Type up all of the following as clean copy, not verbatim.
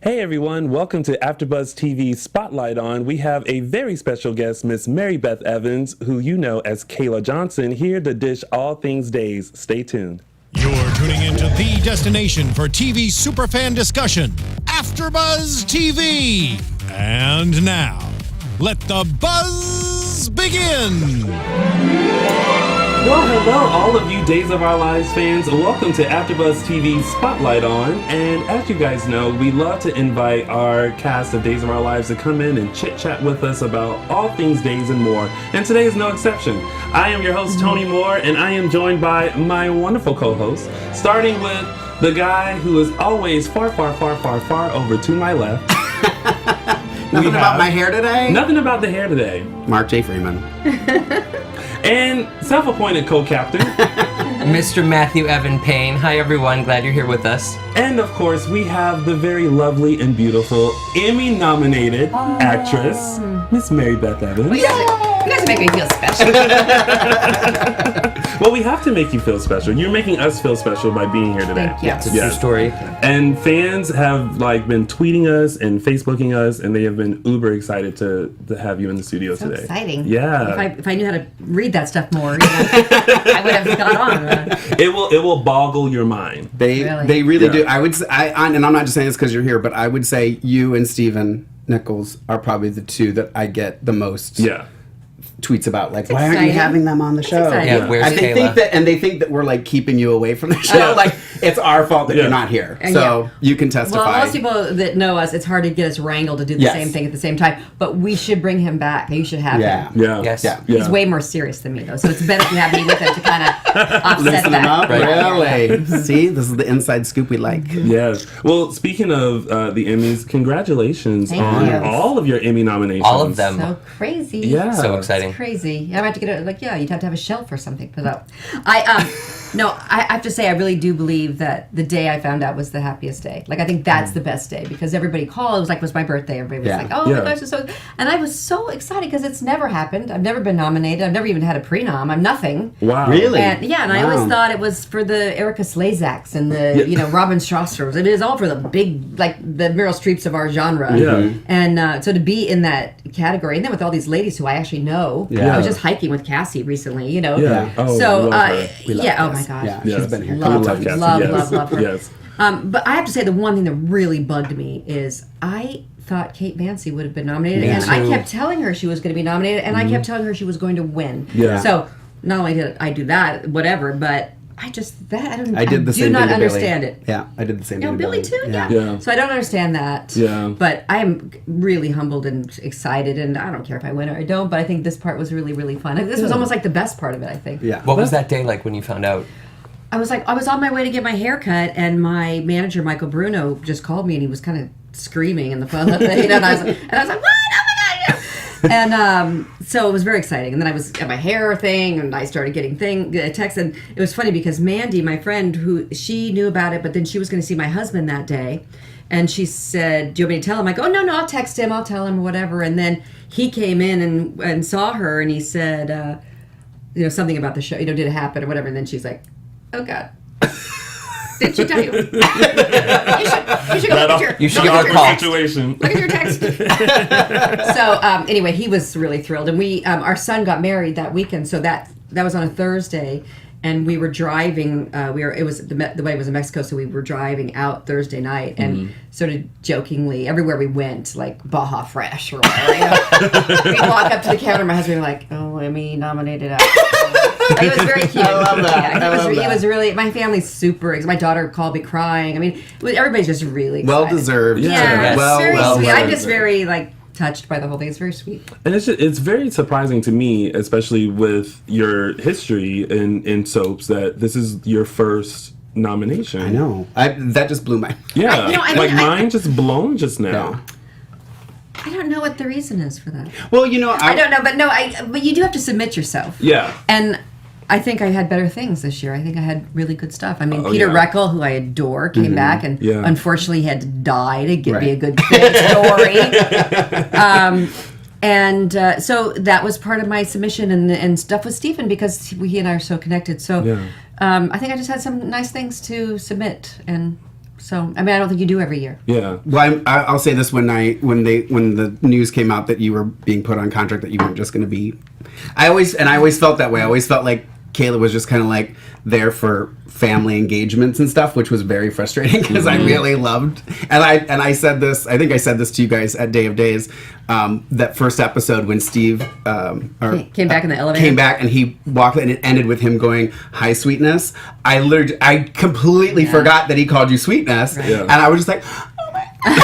Hey everyone, welcome to AfterBuzz TV Spotlight On. We have a very special guest, Miss Mary Beth Evans, who you know as Kayla Johnson, here to dish all things Days. Stay tuned. You're tuning into the destination for TV superfan discussion, AfterBuzz TV. And now, let the buzz begin. Well, hello, all of you Days of Our Lives fans. Welcome to AfterBuzz TV Spotlight On. And as you guys know, we love to invite our cast of Days of Our Lives to come in and chit-chat with us about all things Days and more. And today is no exception. I am your host, Tony Moore, and I am joined by my wonderful co-host, starting with the guy who is always far, far, far, far, far over to my left. Nothing about my hair today? Nothing about the hair today. Mark J. Freeman. And self-appointed co-captain, Mr. Matthew Evan Paine. Hi everyone, glad you're here with us. and of course we have the very lovely and beautiful Emmy-nominated actress, Miss Mary Beth Evans. You guys make me feel special. Well, we have to make you feel special. You're making us feel special by being here today. Thank you. It's a true story. And fans have been tweeting us and Facebooking us, and they have been uber excited to have you in the studio So today. exciting. Yeah. If I knew how to read that stuff more, I would have got on. It will boggle your mind. They really do. I would say, and I'm not just saying this because you're here, but I would say you and Stephen Nichols are probably the two that I get the most tweets about. Like, why aren't you exciting. having them on the show? exciting. Yeah, where's They Kayla? think that we're like keeping you away from the show. Like it's our fault that you're not here. So you can testify. Well, most people that know us, it's hard to get us wrangled to do the same thing at the same time. But we should bring him back. You should have him. Yeah. Yes. Yeah. He's way more serious than me, though. So it's better if you have me with him to kind of offset Listen them that. up, really? See, this is the inside scoop we like. Yes. Well, speaking of the Emmys, congratulations Thank on you. all of your Emmy nominations. All of them. So crazy. Yeah. So exciting. It's crazy. I'm about to get it. You'd have to have a shelf or something put up. I have to say, I really do believe that the day I found out was the happiest day. Like, I think that's the best day because everybody called. It was my birthday. Everybody was like, oh my gosh, it's so... And I was so excited because it's never happened. I've never been nominated. I've never even had a pre-nom. I'm nothing. Wow. Really? And I always thought it was for the Erica Slazaks and the, Robin Strossers. It is all for the big, like, the Meryl Streeps of our genre. Yeah. And so to be in that category, and then with all these ladies who I actually know, I was just hiking with Cassie recently, Yeah. Oh, So, we love her. oh my gosh. Yeah, Yes. she's been here. Love, Cassie. love her. Yes. But I have to say, the one thing that really bugged me is I thought Kate Mansi would have been nominated, Me and I too. kept telling her she was going to be nominated, and I kept telling her she was going to win. Yeah. So not only did I do that, whatever, but I did the same do not thing to understand Billy. it. Yeah, I did the same thing to Billy too? Yeah. Yeah. So I don't understand that. Yeah. But I am really humbled and excited, and I don't care if I win or I don't, but I think this part was really, really fun. This was almost like the best part of it, I think. Yeah. What was that day like when you found out? I was on my way to get my hair cut, and my manager, Michael Bruno, just called me, and he was kind of screaming in the phone. And I was like, what? Oh my God! And so it was very exciting. And then I was at my hair thing, and I started getting texts. And it was funny because Mandy, my friend, she knew about it, but then she was going to see my husband that day. And she said, do you want me to tell him? I go, oh, no, I'll text him. I'll tell him or whatever. And then he came in and saw her, and he said, something about the show. Did it happen or whatever? And then she's like, oh, God. Did she tell you? You should go look at your... You should give her a call. Situation. Look at your text. So anyway, he was really thrilled, and we our son got married that weekend. So that was on a Thursday, and we were driving. It was the wedding was in Mexico, so we were driving out Thursday night, and sort of jokingly everywhere we went, like Baja Fresh or whatever. We'd walk up to the counter, my husband would be like, "Oh, Emmy nominated us." Like, it was very cute. I love that. He was really. My family's super. My daughter called me crying. I mean, everybody's just really excited. Well deserved. Yeah, Yes. very well sweet. I'm deserved. just very touched by the whole thing. It's very sweet. And it's very surprising to me, especially with your history in soaps, that this is your first nomination. I know. That just blew my... Yeah. Mine just blown just now. Yeah. I don't know what the reason is for that. Well, I don't know, but you do have to submit yourself. Yeah. And I think I had better things this year. I think I had really good stuff. I mean, Oh, Peter yeah. Reckel, who I adore, came back and unfortunately had to die to give me a good story. So that was part of my submission and stuff with Stephen because he and I are so connected. So I think I just had some nice things to submit and So, I mean, I don't think you do every year. Yeah. Well, I'll say this: when the news came out that you were being put on contract, that you weren't just going to be. I always felt that way. I always felt like Kayla was just kind of like there for family engagements and stuff, which was very frustrating because I really loved. And I said this. I think I said this to you guys at Day of Days. That first episode when Steve came back in the elevator. Came back and he walked and it ended with him going, "Hi, Sweetness." I completely forgot that he called you Sweetness, right. And I was just like, "Oh my God."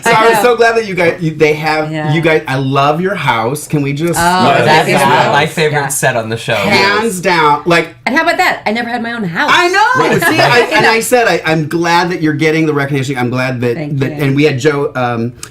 So I was so glad that you guys. You guys. I love your house. Can we just? That is my favorite set on the show. Hands down. Like. And how about that? I never had my own house. I know. Right. See, I said I'm glad that you're getting the recognition. I'm glad that and we had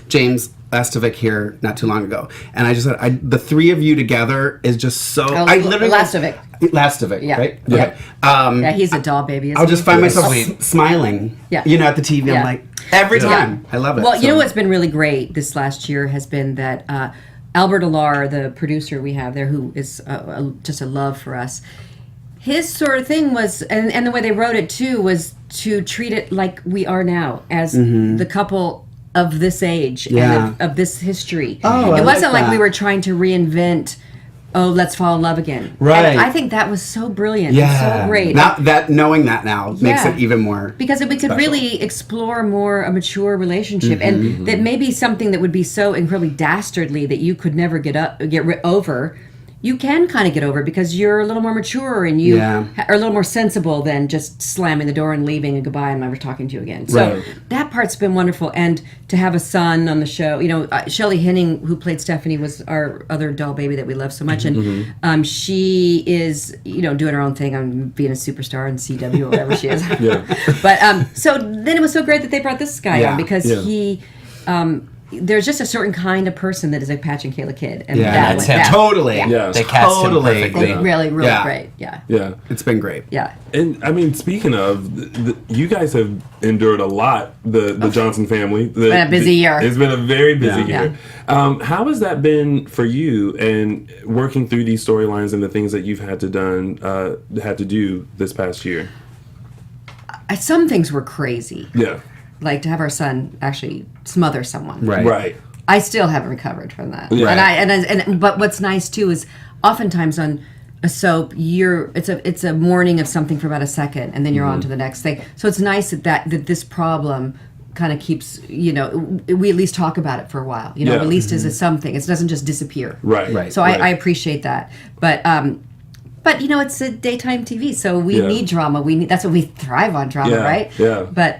James Lastovic here not too long ago, and I just said the three of you together is just so. I literally Lastovic, yeah. Right? Yeah. Okay. He's a doll baby. I'll just find myself smiling. Yeah. At the TV, I'm like every time. I love it. Well, you know what's been really great this last year has been that Albert Alar, the producer we have there, who is just a love for us. His sort of thing was, and the way they wrote it too, was to treat it like we are now, as the couple of this age and of this history. Oh, it wasn't like we were trying to reinvent, let's fall in love again. Right. And I think that was so brilliant and so great. Knowing that now makes it even more because we could really explore more a mature relationship, and that maybe something that would be so incredibly dastardly that you could never get over. You can kind of get over because you're a little more mature and you are a little more sensible than just slamming the door and leaving and goodbye and never talking to you again. So that part's been wonderful. And to have a son on the show, Shelley Henning, who played Stephanie, was our other doll baby that we love so much. And she is, doing her own thing on being a superstar in CW or whatever she is. But so then it was so great that they brought this guy on because he... there's just a certain kind of person that is a Patch and Kayla kid, and that's him. Totally. Yeah. They cast him perfectly. Really great. Yeah. It's been great. Yeah. And I mean, speaking of, you guys have endured a lot. The Johnson family. It's been a busy year. It's been a very busy year. Yeah. How has that been for you, and working through these storylines and the things that you've had to do this past year? Some things were crazy. Yeah. Like to have our son actually smother someone. Right. I still haven't recovered from that. Yeah. But what's nice too is oftentimes on a soap it's a morning of something for about a second and then you're on to the next thing. So it's nice that this problem kind of keeps, we at least talk about it for a while. At least as a something. It doesn't just disappear. Right. So I appreciate that. But it's a daytime TV, so we need drama. That's what we thrive on, drama, right? Yeah. But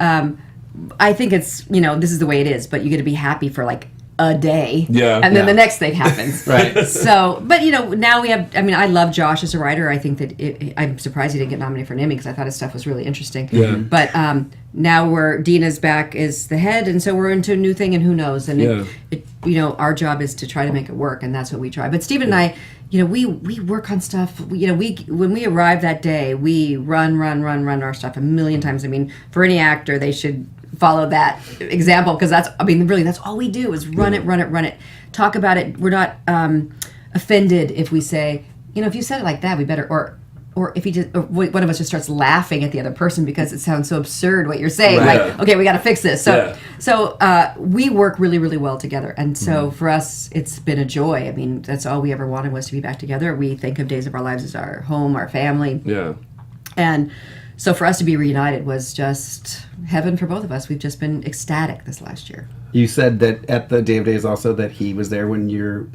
I think it's, this is the way it is, but you get to be happy for like a day. Yeah. And then the next thing happens. Right. So, but now we have, I love Josh as a writer. I think that I'm surprised he didn't get nominated for an Emmy because I thought his stuff was really interesting. Yeah. But now Dina's back as the head, and so we're into a new thing, and who knows? And our job is to try to make it work, and that's what we try. But Stephen and I, we work on stuff. When we arrive that day, we run our stuff a million times. For any actor, they should follow that example because that's all we do is run it. Talk about it. We're not offended if we say, if you said it like that, we better or if one of us just starts laughing at the other person because it sounds so absurd what you're saying. Right. Like, okay, we got to fix this. So we work really, really well together. And so for us, it's been a joy. That's all we ever wanted was to be back together. We think of Days of Our Lives as our home, our family. Yeah. And so for us to be reunited was just heaven for both of us. We've just been ecstatic this last year. You said that at the Day of Days also that he was there when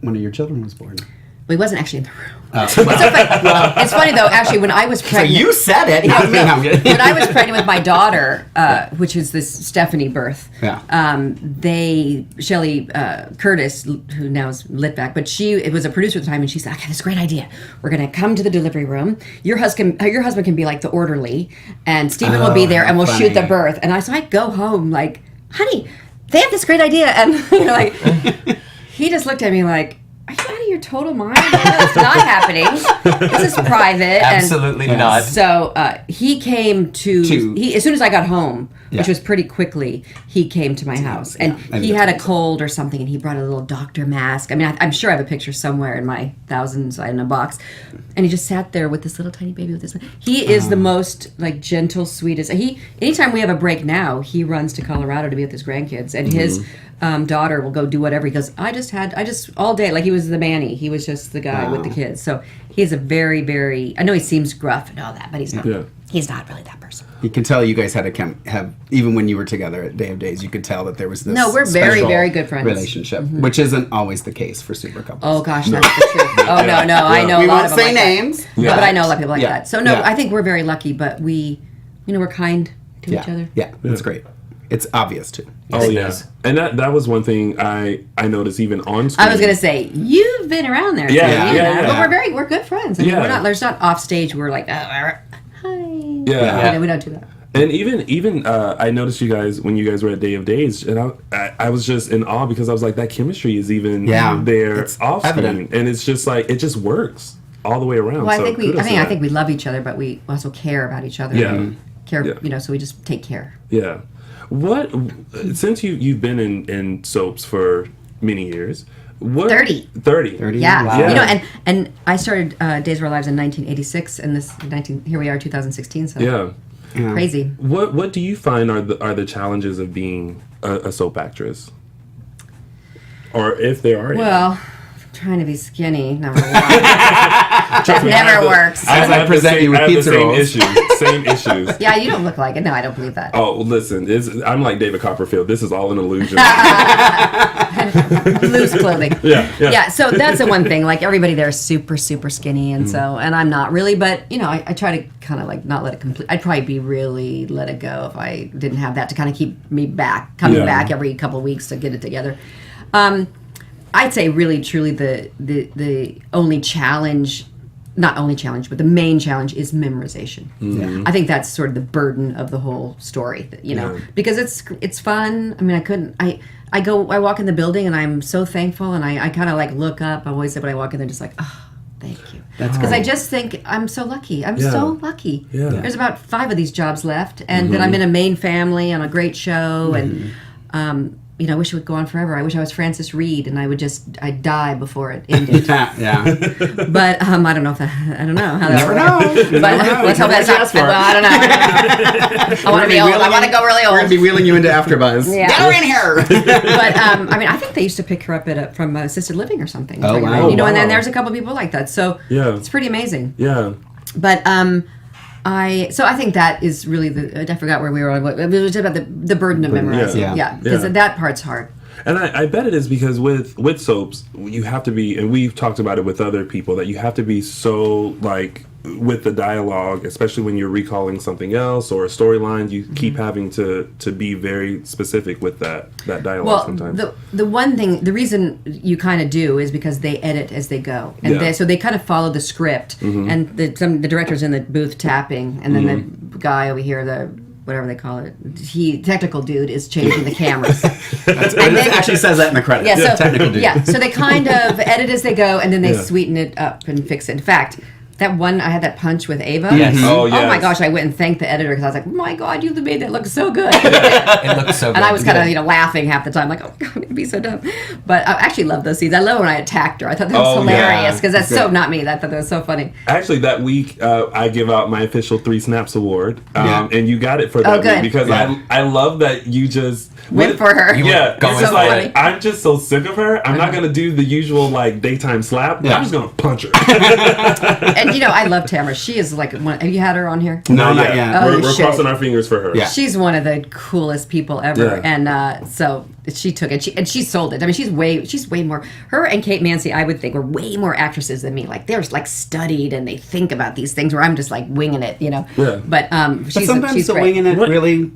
one of your children was born. Well, he wasn't actually in the room. It's funny though. Actually, when I was pregnant, so you said it. Not me. When I was pregnant with my daughter, which is this Stephanie birth, Shelley Curtis, who now is Litvack, but it was a producer at the time, and she said, "Okay, this is a great idea. We're going to come to the delivery room. Your husband can be like the orderly, and Stephen will be there, and we'll shoot the birth." And I go home like, "Honey, they have this great idea," and he just looked at me like, "Are you out of your your total mind? It's not happening. This is private. Absolutely not. So he came as soon as I got home, which was pretty quickly, he came to my house. And he had a cold or something, and he brought a little doctor mask. I mean, I'm sure I have a picture somewhere in my thousands in a box. And he just sat there with this little tiny baby with this. He is the most, like, gentle, sweetest. Anytime we have a break now, he runs to Colorado to be with his grandkids. And his daughter will go do whatever. He goes, I just all day, like he was the Manny. He was just the guy with the kids. So he is a very, very, I know he seems gruff and all that, but he's not. Yeah. He's not really that person. You can tell you guys had to have, even when you were together at Day of Days, you could tell that there was this No, we're very, very good friends. Relationship, which isn't always the case for super couples. Oh, gosh, that's the truth. Oh, no, I know we a lot won't of them say names. No, but I know a lot of people like that. So, no, I think we're very lucky, but we're kind to each other. Yeah, that's great. It's obvious, too. Oh, yeah. And that was one thing I noticed even on screen. I was going to say, you've been around there. Yeah. But we're good friends. I mean, there's not off stage, we're like, hi. Yeah. We don't do that. And even I noticed you guys when you guys were at Day of Days, and I was just in awe because I was like, that chemistry is even there off screen, and it's just like it just works all the way around. Well, so I think we love each other, but we also care about each other. Yeah, so we just take care. Yeah. What since you've been in soaps for many years. 30. Yeah. Wow. And I started Days of Our Lives in 1986, and here we are, 2016. So crazy. What do you find are the challenges of being a soap actress, or if there are? Well, trying to be skinny, number one. That never works. As I present you with pizza rolls. Same issues. Yeah, you don't look like it. No, I don't believe that. Oh, listen, I'm like David Copperfield. This is all an illusion. Loose clothing. Yeah. So that's the one thing. Like everybody there is super, super skinny, and and I'm not really. But I try to kind of like not let it complete. I'd probably be really let it go if I didn't have that to kind of keep me coming back every couple of weeks to get it together. I'd say really, truly the only challenge. Not only challenge, but the main challenge is memorization. Mm-hmm. I think that's sort of the burden of the whole story, because it's fun. I mean, I walk in the building and I'm so thankful, and I kind of like look up. I always say when I walk in there, just like, oh, thank you. That's because I just think I'm so lucky. I'm so lucky. Yeah. There's about 5 of these jobs left, and then I'm in a main family on a great show, and I wish it would go on forever. I wish I was Frances Reed, and I'd die before it ended. Yeah. But I don't know how that Never know. But let's hope that's not. Well, I don't know. I want to be old. I want to go really old. We're gonna be wheeling you into AfterBuzz. Yeah. Get her in here. But I think they used to pick her up from assisted living or something. Oh, wow. And then there's a couple people like that. So it's pretty amazing. Yeah. But I think that is really I forgot where we were on. It was about the burden of memorizing. Yeah. Because that part's hard. And I bet it is because with soaps, you have to be, and we've talked about it with other people, that you have to be so, like, with the dialogue, especially when you're recalling something else or a storyline, you keep having to be very specific with that dialogue sometimes. The reason you kind of do is because they edit as they go. And so they kind of follow the script, and the director's in the booth tapping, and then the guy over here, whatever they call it, technical dude is changing the cameras. It actually says that in the credits. Yeah, so, technical dude. Yeah, so they kind of edit as they go, and then they sweeten it up and fix it. In fact, that one, I had that punch with Ava. Yes. Oh, yes. Oh my gosh, I went and thanked the editor because I was like, oh my God, you made that look so good. It looks so good. And I was kind of laughing half the time, like, oh my God, it'd be so dumb. But I actually love those scenes. I love when I attacked her. I thought that was hilarious because that's so not me. I thought that was so funny. Actually, that week, I give out my official 3 Snaps award, and you got it for that week because I love that you just went for her. It's so like, funny. I'm just so sick of her. I'm not going to do the usual, like, daytime slap. I'm just going to punch her. And, I love Tamara. She is like one. Have you had her on here? No, not yet. We're crossing our fingers for her. Yeah. She's one of the coolest people ever. Yeah. And so she took it. She sold it. I mean, she's way more. Her and Kate Mansi, I would think, were way more actresses than me. Like, they're like studied and they think about these things where I'm just like winging it, Yeah. But But sometimes she's the great. winging it really...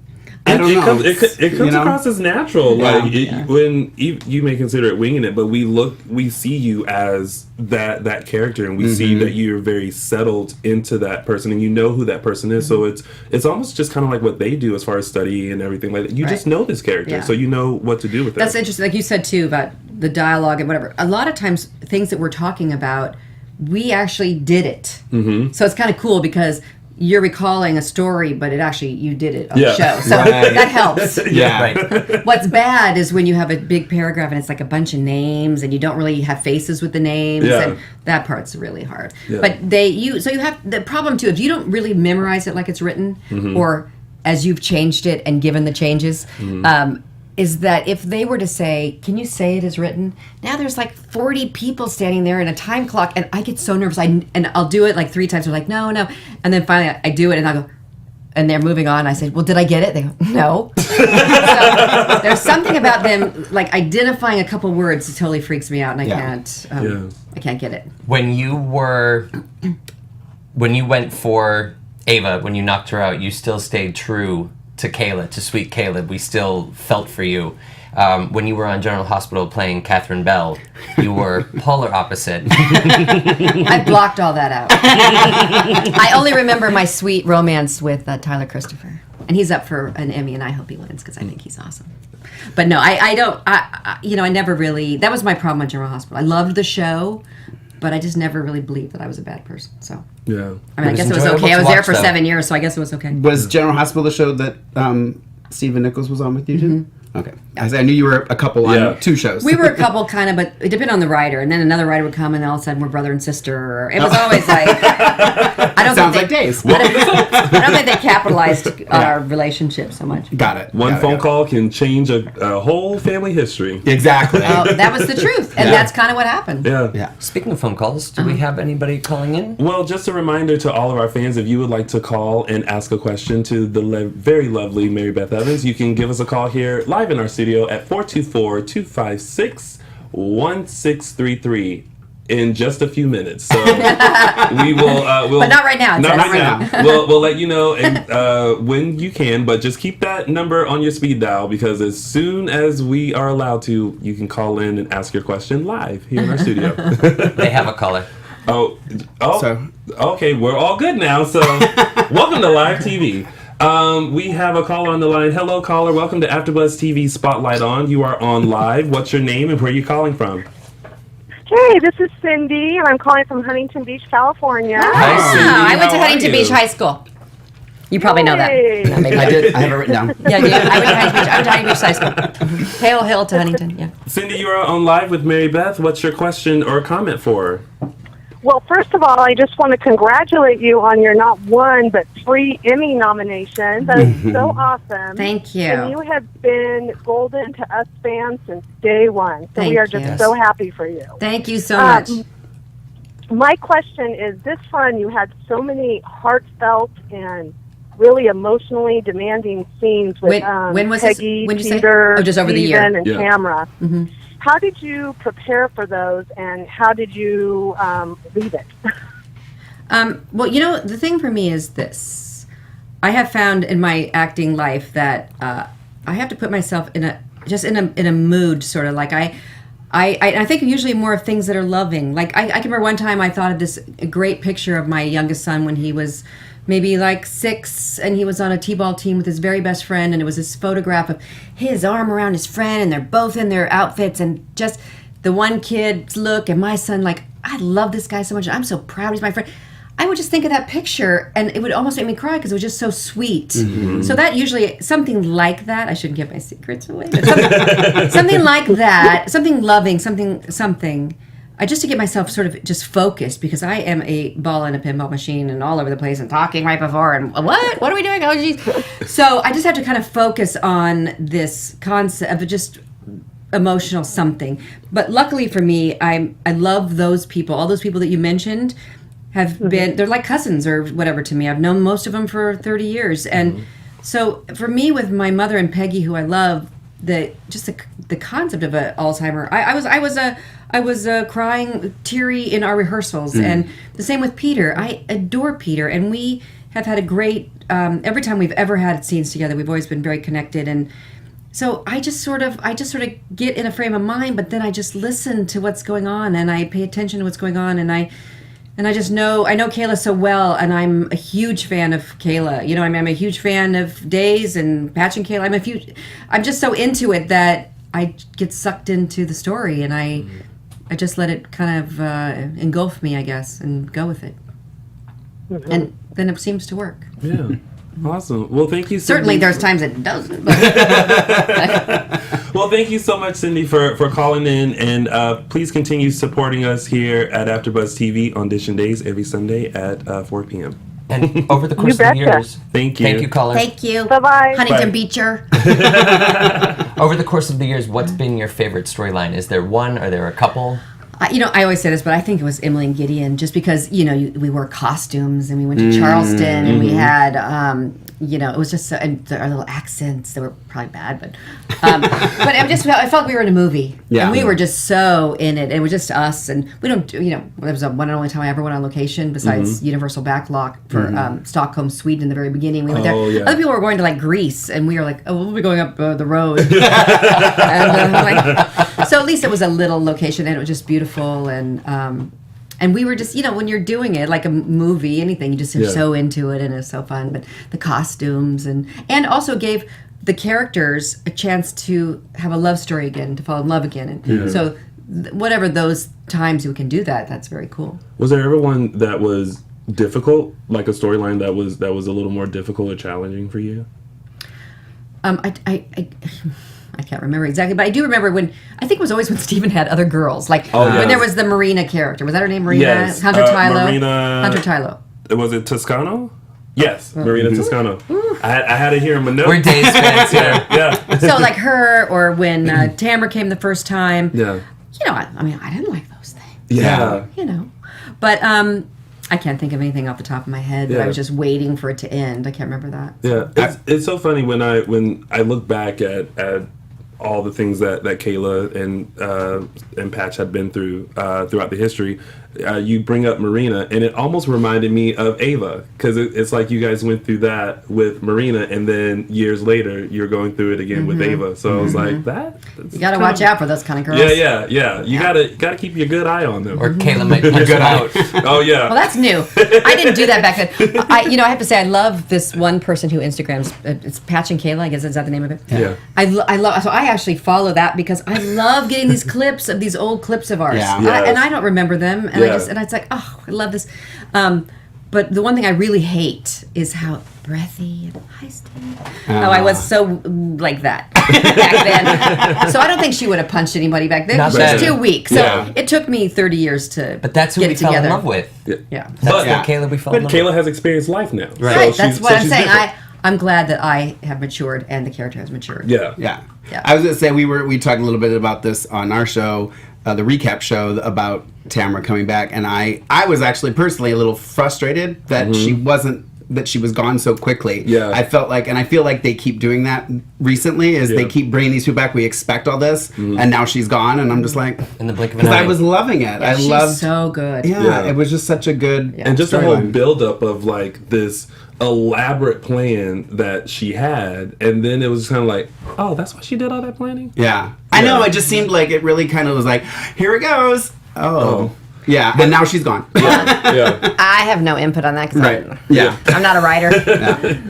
I don't know. It comes across as natural. Yeah. Like when you may consider it winging it, but we see you as that character, and we see that you're very settled into that person, and you know who that person is. So it's almost just kind of like what they do as far as study and everything like that. You just know this character, so you know what to do with it. That's interesting. Like you said too about the dialogue and whatever. A lot of times, things that we're talking about, we actually did it. So it's kind of cool because you're recalling a story, but you did it on the show. So that helps. Right. What's bad is when you have a big paragraph and it's like a bunch of names and you don't really have faces with the names, and that part's really hard. But you have the problem too, if you don't really memorize it like it's written, or as you've changed it and given the changes, is that if they were to say, can you say it as written? Now there's like 40 people standing there and a time clock, and I get so nervous. And I'll do it like 3 times. They're like, no. And then finally I do it, and I go, and they're moving on. I say, well, did I get it? They go, no. So there's something about them, like identifying a couple words, it totally freaks me out, and I can't get it. When you went for Ava, when you knocked her out, you still stayed true to Kayla, to sweet Kayla. We still felt for you. When you were on General Hospital playing Catherine Bell, you were polar opposite. I blocked all that out. I only remember my sweet romance with Tyler Christopher. And he's up for an Emmy, and I hope he wins because I think he's awesome. But no, I don't, I never really, that was my problem on General Hospital. I loved the show, but I just never really believed that I was a bad person. So I guess it was okay. I was there for 7 years, so I guess it was okay. Was General Hospital the show that Stephen Nichols was on with you too? Okay. I knew you were a couple on 2 shows. We were a couple kind of, but it depended on the writer. And then another writer would come, and all of a sudden we're brother and sister. It was always like, Sounds like days. I don't think they capitalized our relationship so much. Got it. One phone call can change a whole family history. Exactly. That was the truth. And that's kind of what happened. Yeah. Speaking of phone calls, do we have anybody calling in? Well, just a reminder to all of our fans, if you would like to call and ask a question to the very lovely Mary Beth Evans, you can give us a call here live in our studio at 424-256-1633 in just a few minutes. So we will but not right now. Not right now. We'll let you know when you can, but just keep that number on your speed dial, because as soon as we are allowed to, you can call in and ask your question live here in our studio. They have a caller. Okay, we're all good now. So welcome to live TV. We have a caller on the line. Hello, caller. Welcome to AfterBuzz TV Spotlight On. You are on live. What's your name and where are you calling from? Hey, this is Cindy, and I'm calling from Huntington Beach, California. Hi, Cindy. I went to Huntington Beach High School. You probably know that. No, maybe I did. I have it written down. Yeah, I went to Huntington Beach High School. Hail to Huntington, yeah. Cindy, you are on live with Mary Beth. What's your question or comment for her? Well, first of all, I just want to congratulate you on your not 1, but 3 Emmy nominations. That is so awesome. Thank you. And you have been golden to us fans since day 1. So we are just so happy for you. Thank you so much. My question is, this fun, you had so many heartfelt and really emotionally demanding scenes with when was Peggy, this? Peter, just over the year. and Tamara. Mm-hmm. How did you prepare for those, and how did you lead it? Well, the thing for me is this. I have found in my acting life that I have to put myself in a mood, sort of like I think usually more of things that are loving. Like I can remember one time I thought of this great picture of my youngest son when he was maybe like 6, and he was on a t-ball team with his very best friend, and it was this photograph of his arm around his friend, and they're both in their outfits, and just the one kid's look, and my son like, I love this guy so much, I'm so proud he's my friend. I would just think of that picture, and it would almost make me cry because it was just so sweet. Mm-hmm. So that usually, something like that, I shouldn't give my secrets away, but something like that, something loving, something, just to get myself sort of just focused, because I am a ball in a pinball machine and all over the place and talking right before and what are we doing? Oh, geez. So I just have to kind of focus on this concept of just emotional something. But luckily for me, I love those people. All those people that you mentioned have been, they're like cousins or whatever to me. I've known most of them for 30 years. And so for me, with my mother and Peggy, who I love, the concept of Alzheimer, I was crying, teary in our rehearsals, and the same with Peter. I adore Peter, and we have had a great. Every time we've ever had scenes together, we've always been very connected, and so I just sort of get in a frame of mind, but then I just listen to what's going on, and I pay attention to what's going on, and I just know Kayla so well, and I'm a huge fan of Kayla. You know, I'm a huge fan of Days and Patch and Kayla. I'm just so into it that I get sucked into the story, and I just let it kind of engulf me, I guess, and go with it. Mm-hmm. And then it seems to work. Yeah. Awesome. Well, thank you. Certainly, Cindy, there's times it doesn't. But well, thank you so much, Cindy, for calling in, and please continue supporting us here at AfterBuzz TV on Dishin Days every Sunday at 4 p.m. And over the course of the years, thank you. Thank you, caller. Thank you. Bye-bye. Huntington Bye. Beecher. Over the course of the years, what's been your favorite storyline? Is there one? Are there a couple? I always say this, but I think it was Emily and Gideon, just because, we wore costumes and we went to Charleston and we had, it was just, and our little accents, they were probably bad, but I felt we were in a movie. Yeah. And we were just so in it. It was just us, and we don't, it was the one and only time I ever went on location besides Universal Backlot for Stockholm, Sweden in the very beginning. We went there. Yeah. Other people were going to like Greece, and we were like, we'll be going up the road. So at least it was a little location, and it was just beautiful, and we were just, when you're doing it like a movie, anything, you just are so into it, and it's so fun. But the costumes and also gave the characters a chance to have a love story again, to fall in love again, and so whatever those times we can do that, that's very cool. Was there ever one that was difficult, like a storyline that was a little more difficult or challenging for you? I can't remember exactly, but I do remember when Stephen had other girls, like yes. when there was the Marina character. Was that her name, Marina? Yes. Hunter Tylo. Marina. Hunter Tylo. Was it Toscano? Yes, Marina Toscano. I had it here in my notes. We're Days fans here. Yeah. So like her, or when Tamara came the first time. Yeah. I didn't like those things. Yeah. But I can't think of anything off the top of my head. But I was just waiting for it to end. I can't remember that. Yeah, it's so funny when I look back at all the things that Kayla and Patch had been through throughout the history. You bring up Marina, and it almost reminded me of Ava, because it's like you guys went through that with Marina, and then years later you're going through it again with Ava. So I was like, you got to watch out for those kind of girls. Yeah. You gotta keep your good eye on them. Or Kayla might punch them out. Oh yeah. Well, that's new. I didn't do that back then. I have to say, I love this one person who Instagrams. It's Patch and Kayla. I guess is that the name of it? Yeah. I love. So I actually follow that because I love getting these clips of these old clips of ours. Yeah. Yes. And I don't remember them, and it's like, oh, I love this. But the one thing I really hate is how breathy and hi, Steve. I was so like that back then. So I don't think she would have punched anybody back then. Not She then. was too weak. So Yeah. it took me 30 years to But that's who get we it fell in together. love with. Yeah. That's But- the Kayla we fell in But love Kayla with. has experienced life now. Right. So That's what I'm she's saying. different. I'm glad that I have matured and the character has matured. Yeah. Yeah. Yeah. I was going to say we talked a little bit about this on our show, the recap show about Tamara coming back, and I was actually personally a little frustrated that she was gone so quickly. Yeah. I felt like, and I feel like they keep doing that recently, is they keep bringing these people back. We expect all this, and now she's gone, and I'm just like, In the blink of an because eye. I was loving it. I She's loved. so good. Yeah, it was just such a good. And just the whole storyline. buildup of like this elaborate plan that she had, and then it was kind of like, oh, that's why she did all that planning. Yeah. I know, it just seemed like it really kind of was like, here it goes. Oh. Yeah, and now she's gone. Yeah. I have no input on that because Right. Yeah. I'm not a writer.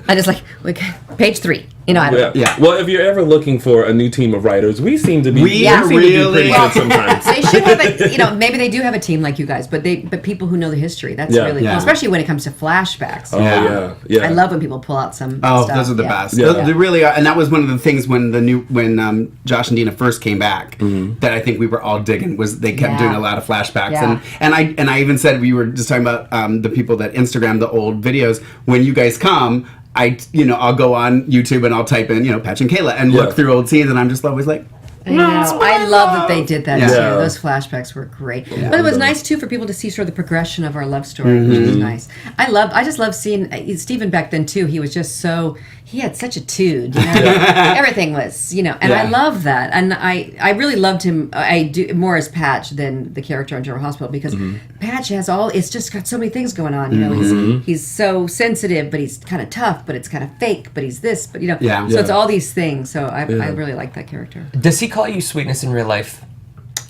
I just like page 3. I don't. Yeah. Well, if you're ever looking for a new team of writers, we seem to be We are seem to be really- pretty good sometimes. They should have a, maybe they do have a team like you guys, but people who know the history. That's really Yeah. cool, especially when it comes to flashbacks. Oh Yeah. yeah. I love when people pull out some. Oh, stuff. those are the Yeah. best. Yeah. They really are, and that was one of the things when Josh and Dina first came back that I think we were all digging was they kept Yeah. doing a lot of flashbacks, Yeah. and I even said we were just talking about the people that Instagram the old videos. When you guys come, I'll go on YouTube and I'll type in Patch and Kayla and look through old scenes, and I'm just always like. I know. I love that they did that Yeah. too. Yeah. Those flashbacks were great. But it was nice too for people to see sort of the progression of our love story, which was nice. I just love seeing Stephen back then too. He was just so he had such a tude, you know? Everything was, you know, and I love that. And I really loved him. I do more as Patch than the character on General Hospital, because Patch has it's just got so many things going on. You know, he's so sensitive, but he's kind of tough, but it's kind of fake, but he's this, but you know, so it's all these things. So I really like that character. Does he call you Sweetness in real life?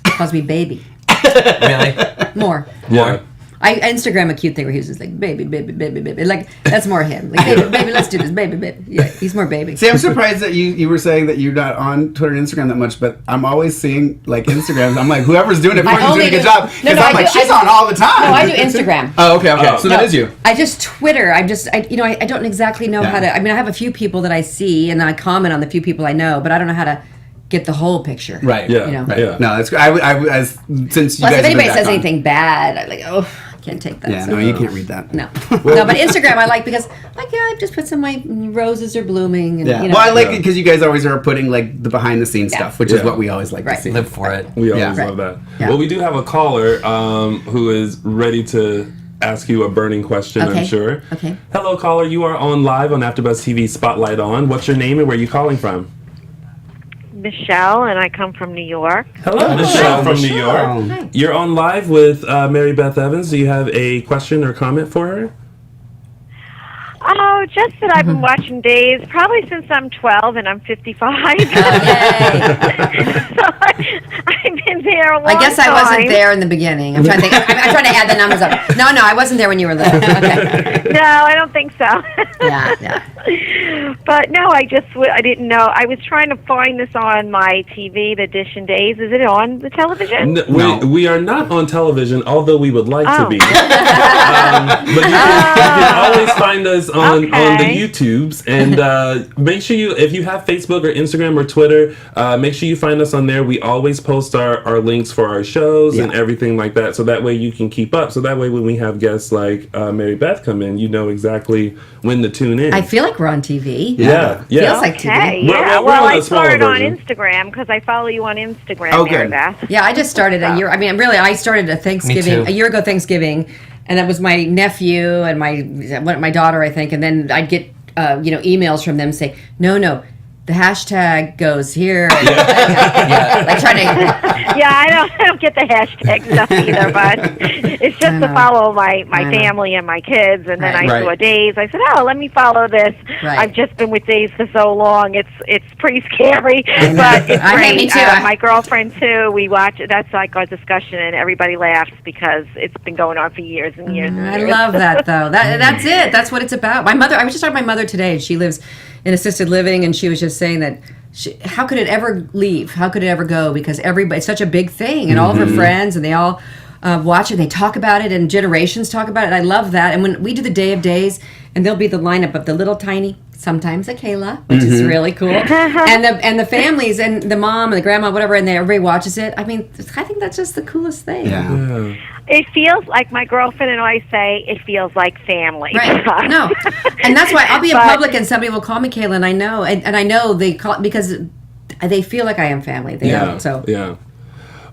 He calls me baby. Really? More. Yeah. I Instagram a cute thing where he's just like, baby, baby, baby, baby. Like, that's more him. Like, baby, baby, let's do this. Baby, baby. Yeah, he's more baby. See, I'm surprised that you were saying that you're not on Twitter and Instagram that much, but I'm always seeing, like, Instagrams. I'm like, whoever's doing it, fucking doing a good job. Because I'm like, she's on all the time. No, I do Instagram. Oh, okay. So that is you. I just Twitter. I don't exactly know how to. I mean, I have a few people that I see, and I comment on the few people I know, but I don't know how to get the whole picture. Right. Yeah. You know? Right. Yeah. No, that's good. Since you Plus, guys if anybody have been says back on. anything bad, I'm like, oh, I can't take that. Yeah, so. no, you can't read that. No. No, but Instagram I like because, like, I just put some of my roses are blooming. And, Yeah. you know. Well, I like it because you guys always are putting, like, the behind the scenes stuff, which is what we always like to see. Live for it. We always Yeah. love that. Yeah. Well, we do have a caller who is ready to ask you a burning question, I'm sure. Okay. Hello, caller. You are on live on AfterBuzz TV Spotlight On. What's your name and where are you calling from? Michelle, and I come from New York. Hello, Michelle from New York. Hi. You're on live with Mary Beth Evans. Do you have a question or comment for her? Oh, just that I've been watching Days probably since I'm 12 and I'm 55. Yay. So I've been there a long time. I guess I wasn't there in the beginning. I'm trying to think. I'm trying to add the numbers up. No, I wasn't there when you were little. Okay. No, I don't think so. Yeah. But no, I didn't know. I was trying to find this on my TV, the Dishin Days. Is it on the television? We are not on television, although we would like to be. But you can always find us on the YouTubes, and make sure if you have Facebook or Instagram or Twitter, make sure you find us on there. We always post our links for our shows and everything like that, so that way you can keep up. So that way when we have guests like Mary Beth come in, you know exactly when to tune in. I feel like we're on TV. Yeah. Feels like TV. Okay, We're yeah. on Well, a I smaller started on version. Instagram because I follow you on Instagram, Oh, Mary good. Beth. Yeah, I just started a year. I mean, really, I started a year ago Thanksgiving, and it was my nephew and my daughter, I think, and then I'd get emails from them saying, no, the hashtag goes here. Like trying to. Yeah, I don't get the hashtag stuff either, but it's just to follow my family and my kids, and then I saw Days. I said, let me follow this. Right. I've just been with Days for so long. It's pretty scary, but it's great. Me too. My girlfriend too. We watch. That's like our discussion, and everybody laughs because it's been going on for years and years. And I years. love that though. That's it. That's what it's about. My mother. I was just talking to my mother today, and she lives in assisted living, and she was just saying that how could it ever leave? How could it ever go? Because it's such a big thing, and all of her friends, and they all watch it, and they talk about it, and generations talk about it. I love that. And when we do the Day of Days, and there'll be the lineup of the little tiny, sometimes a Kayla, which is really cool, and the families, and the mom and the grandma, whatever, and everybody watches it. I mean, I think that's just the coolest thing. Yeah. It feels like my girlfriend and I say it feels like family. Right. No. And that's why I'll be in public and somebody will call me Kayla, and I know, and I know they call because they feel like I am family. They don't. So. Yeah.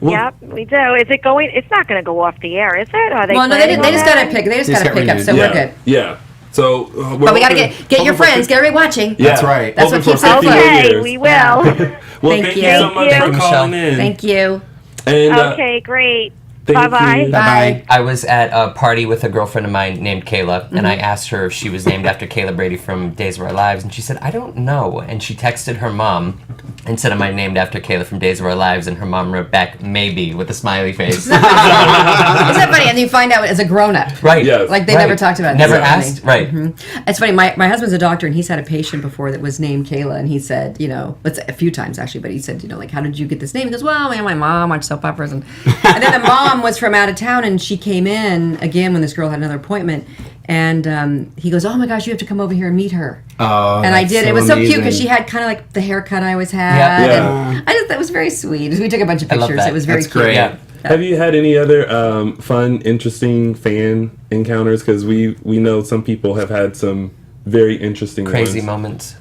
Well, Yep, we do. Is it going? It's not going to go off the air, is it? Are they? Well, no, they just got to pick. They just got to pick up. So we're good. Yeah. So, But we got to get your friends, get everybody watching. Yeah. That's right. That's what keeps us us Okay, we will. Well, Thank thank you. you so much Thank for you. calling in. Thank you. And, Okay, great. thank Bye-bye. you. Bye. I was at a party with a girlfriend of mine named Kayla, and I asked her if she was named after Kayla Brady from Days of Our Lives, and she said, I don't know. And she texted her mom and said, am I named after Kayla from Days of Our Lives? And her mom wrote back, maybe, with a smiley face. Isn't that funny? And you find out as a grown-up. Right. Yes. Like they Right. never talked about it. Never That's asked. funny. Right. It's funny. My husband's a doctor, and he's had a patient before that was named Kayla, and he said, it's a few times actually, but he said, like, how did you get this name? He goes, well, my mom watched soap operas, and then the mom was from out of town, and she came in again when this girl had another appointment, and he goes, oh my gosh, you have to come over here and meet her. Oh, And I that's did. so It was so cute amazing. because she had kind of like the haircut I always had. Yeah. And I just that was very sweet. We took a bunch of I love pictures. that. It was very That's cute. great. Yeah. Have you had any other fun, interesting fan encounters? Because we know some people have had some very interesting Crazy ones. moments.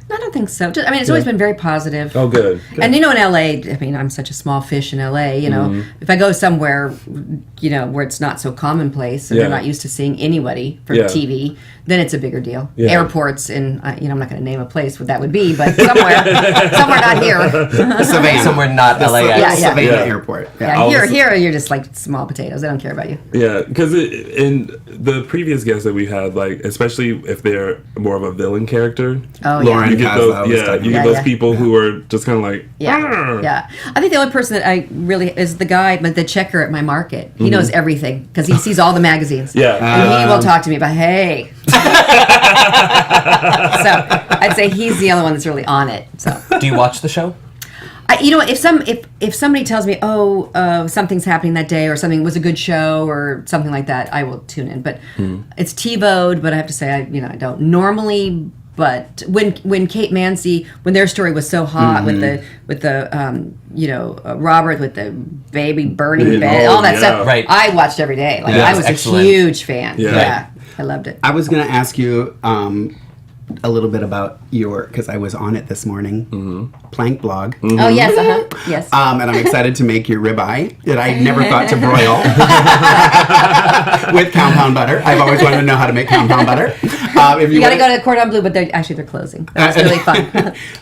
Not don't think so. I mean, it's always been very positive. Oh, good. And in LA, I mean, I'm such a small fish in LA. If I go somewhere, where it's not so commonplace and they're not used to seeing anybody for TV, then it's a bigger deal. Yeah. Airports in, I'm not going to name a place where that would be, but somewhere not here. Savannah. Somewhere not LA. Savannah Airport. Yeah. Here you're just like small potatoes. They don't care about you. Yeah, because in the previous guests that we had, like especially if they're more of a villain character, Lauren, you get those people who are just kind of like, yeah. I think the only person that I really is the guy, but the checker at my market. He knows everything because he sees all the magazines. Yeah, and he will talk to me about, hey. So I'd say he's the only one that's really on it. So do you watch the show? If somebody tells me, something's happening that day, or something was a good show, or something like that, I will tune in. But it's TiVo'd. But I have to say, I don't normally. But when Kate Mansi, when their story was so hot with the Robert with the baby burning bed, all that stuff, right. I watched every day. Like I was excellent. A huge fan. Yeah, I loved it. I was going to ask you a little bit about because I was on it this morning, Plank Blog. Oh yes, yes. And I'm excited to make your ribeye that I never thought to broil with compound butter. I've always wanted to know how to make compound butter. You got to go to Cordon Bleu, but they're closing. That was really fun.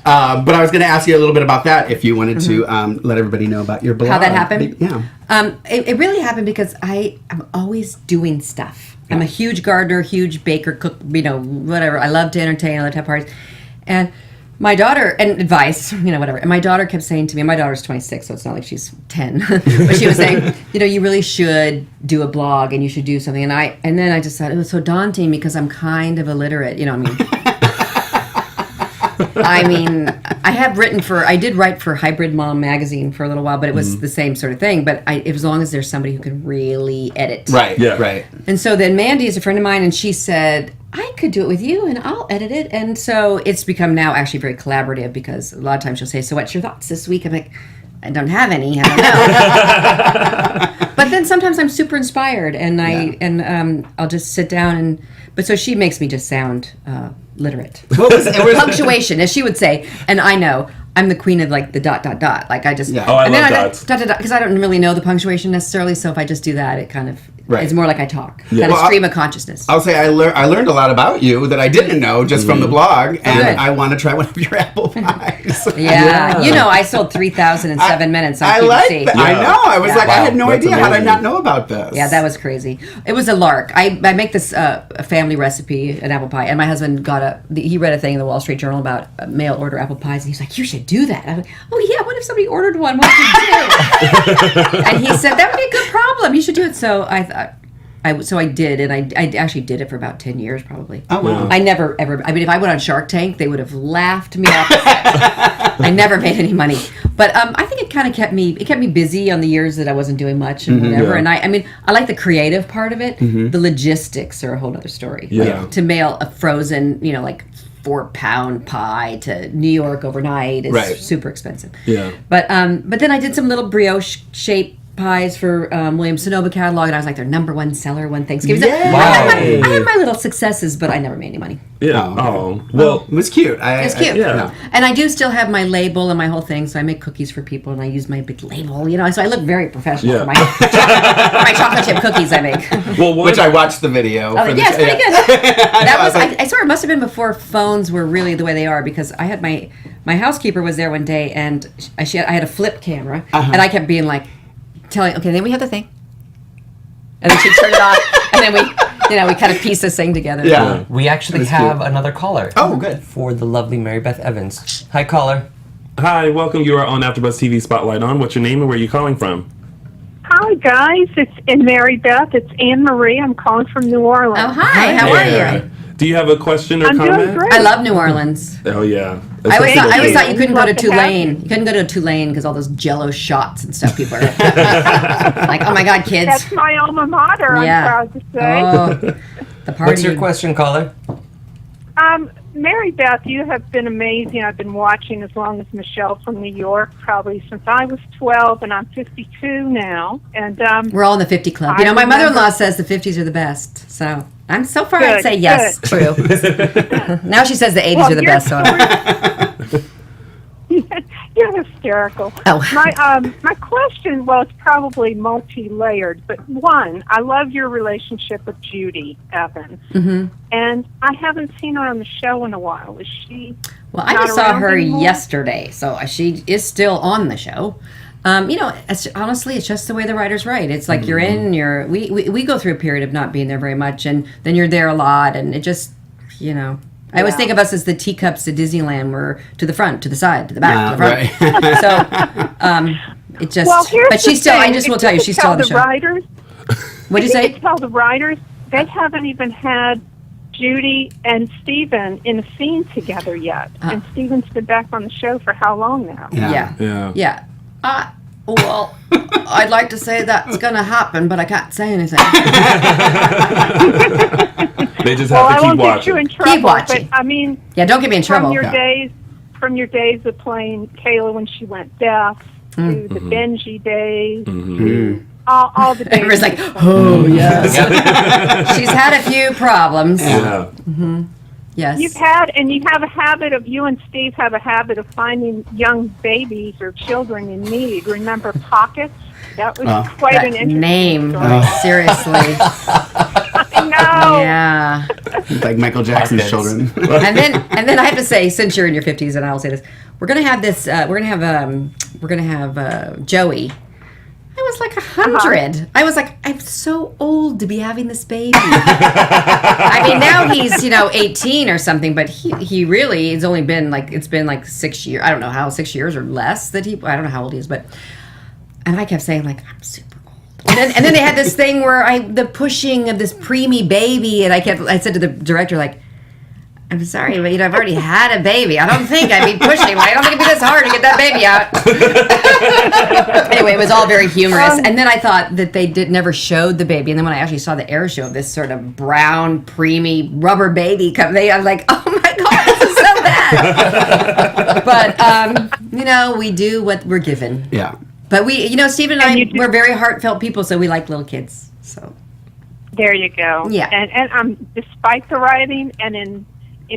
But I was going to ask you a little bit about that if you wanted to let everybody know about your blog. How that happened? Yeah. It really happened because I'm always doing stuff. I'm a huge gardener, huge baker, cook, whatever. I love to entertain, I love to have parties. And my daughter, and advice, whatever. And my daughter kept saying to me, my daughter's 26, so it's not like she's 10. But she was saying, you really should do a blog and you should do something. And then I just thought it was so daunting because I'm kind of illiterate, I did write for Hybrid Mom magazine for a little while, but it was the same sort of thing. But as long as there's somebody who can really edit. Right, yeah. Right. And so then Mandy is a friend of mine, and she said, I could do it with you, and I'll edit it. And so it's become now actually very collaborative because a lot of times she'll say, so what's your thoughts this week? I'm like, I don't have any. I don't know. But then sometimes I'm super inspired, and I'll just sit down But so she makes me just sound literate. It was punctuation, as she would say, and I know I'm the queen of like the ... Like I just I love dots because I don't really know the punctuation necessarily. So if I just do that, it kind of it's more like I talk, kind of stream of consciousness. I'll say I learned a lot about you that I didn't know just from the blog, and I want to try one of your apple pies. I sold 3,000 in 7 minutes on I QVC. like that. I know. I was like, I had no idea. How did I not know about this? Yeah, that was crazy. It was a lark. I make this a family recipe, an apple pie, and my husband he read a thing in the Wall Street Journal about mail order apple pies, and he's like, you should do that. I'm like, oh yeah, what if somebody ordered one? What would you do? And he said, that would be a good problem. You should do it. So I did, and I actually did it for about 10 years probably. Oh, wow. I never, ever, if I went on Shark Tank, they would have laughed me off the set. I never made any money. But I think it kind of kept me busy on the years that I wasn't doing much and whatever. Yeah. And I like the creative part of it. Mm-hmm. The logistics are a whole other story. Yeah. Like, to mail a frozen, like 4-pound pie to New York overnight is super expensive. Yeah. But then I did some little brioche shaped pies for Williams Sonoma catalog, and I was like their number one seller one Thanksgiving. Yeah. I had my little successes, but I never made any money. Yeah. Well, it was cute. It's cute. Yeah. And I do still have my label and my whole thing, so I make cookies for people, and I use my big label, so I look very professional for my chocolate chip cookies I make. Which I watched the video. It's pretty good. I sort of must have been before phones were really the way they are, because I had my housekeeper was there one day, and I had a flip camera, and I kept being like, okay, then we have the thing, and then she turned it on, and then we kind of piece this thing together. Yeah, we actually have another caller. Oh, good. For the lovely Mary Beth Evans. Hi, caller. Hi, welcome. You are on AfterBuzz TV Spotlight On. What's your name and where are you calling from? Hi, guys. It's Mary Beth. It's Anne Marie. I'm calling from New Orleans. Oh, hi. How are you? Do you have a question or I'm comment? doing great. I love New Orleans. Oh yeah. I always thought you couldn't go to Tulane. You couldn't go to Tulane because all those Jello shots and stuff. People are like, "Oh my God, kids!" That's my alma mater. I'm proud to say. Oh, the party. What's your question, caller? Mary Beth, you have been amazing. I've been watching as long as Michelle from New York, probably since I was 12, and I'm 52 now. And we're all in the 50 club. My mother-in-law says the 50s are the best. So I'm so far. I'd say yes, true. Now she says the 80s are the best. So you're hysterical. Oh. My question, well, it's probably multi-layered, but one, I love your relationship with Judy Evans, and I haven't seen her on the show in a while. Is she? Well, I just saw her yesterday, so she is still on the show. Honestly, it's just the way the writers write. It's like you're in, we go through a period of not being there very much, and then you're there a lot, and it just, I always think of us as the teacups at Disneyland. We're to the front, to the side, to the back, to the front. Right. So, it just, Well, but she's still, I just will tell you, she's still on the show. Writers, What'd you say? Tell the writers, they haven't even had Judy and Steven in a scene together yet. And Steven's been back on the show for how long now? Yeah. Well, I'd like to say that's going to happen, but I can't say anything. They just have to keep I won't watching. get you in trouble, Keep watching. But I mean, Yeah, don't get me in trouble. from your days of playing Kayla when she went deaf, to the Benji days, to all the days. Everyone's like, oh, yes. She's had a few problems. Yeah. Yes. You and Steve have a habit of finding young babies or children in need. Remember Pockets? That was quite an interesting name. story. Seriously. I know. Yeah. Like Michael Jackson's children. And then I have to say, since you're in your 50s, and I'll say this, we're gonna have Joey. I was like 100. I was like, I'm so old to be having this baby. I mean, now he's 18 or something, but he really, it's only been it's been 6 years. I don't know how, 6 years or less that I don't know how old he is, but, and I kept saying I'm super old. And then they had this thing where the pushing of this preemie baby, and I said to the director, I'm sorry, but I've already had a baby. I don't think I'd be pushing. I don't think it'd be this hard to get that baby out. Anyway, it was all very humorous. And then I thought that they never showed the baby. And then when I actually saw the air show of this sort of brown, preemie rubber baby come, I was like, oh my God, this is so bad. But, we do what we're given. Yeah. But Steve and I, we're very heartfelt people, so we like little kids. So there you go. Yeah. And despite the writing and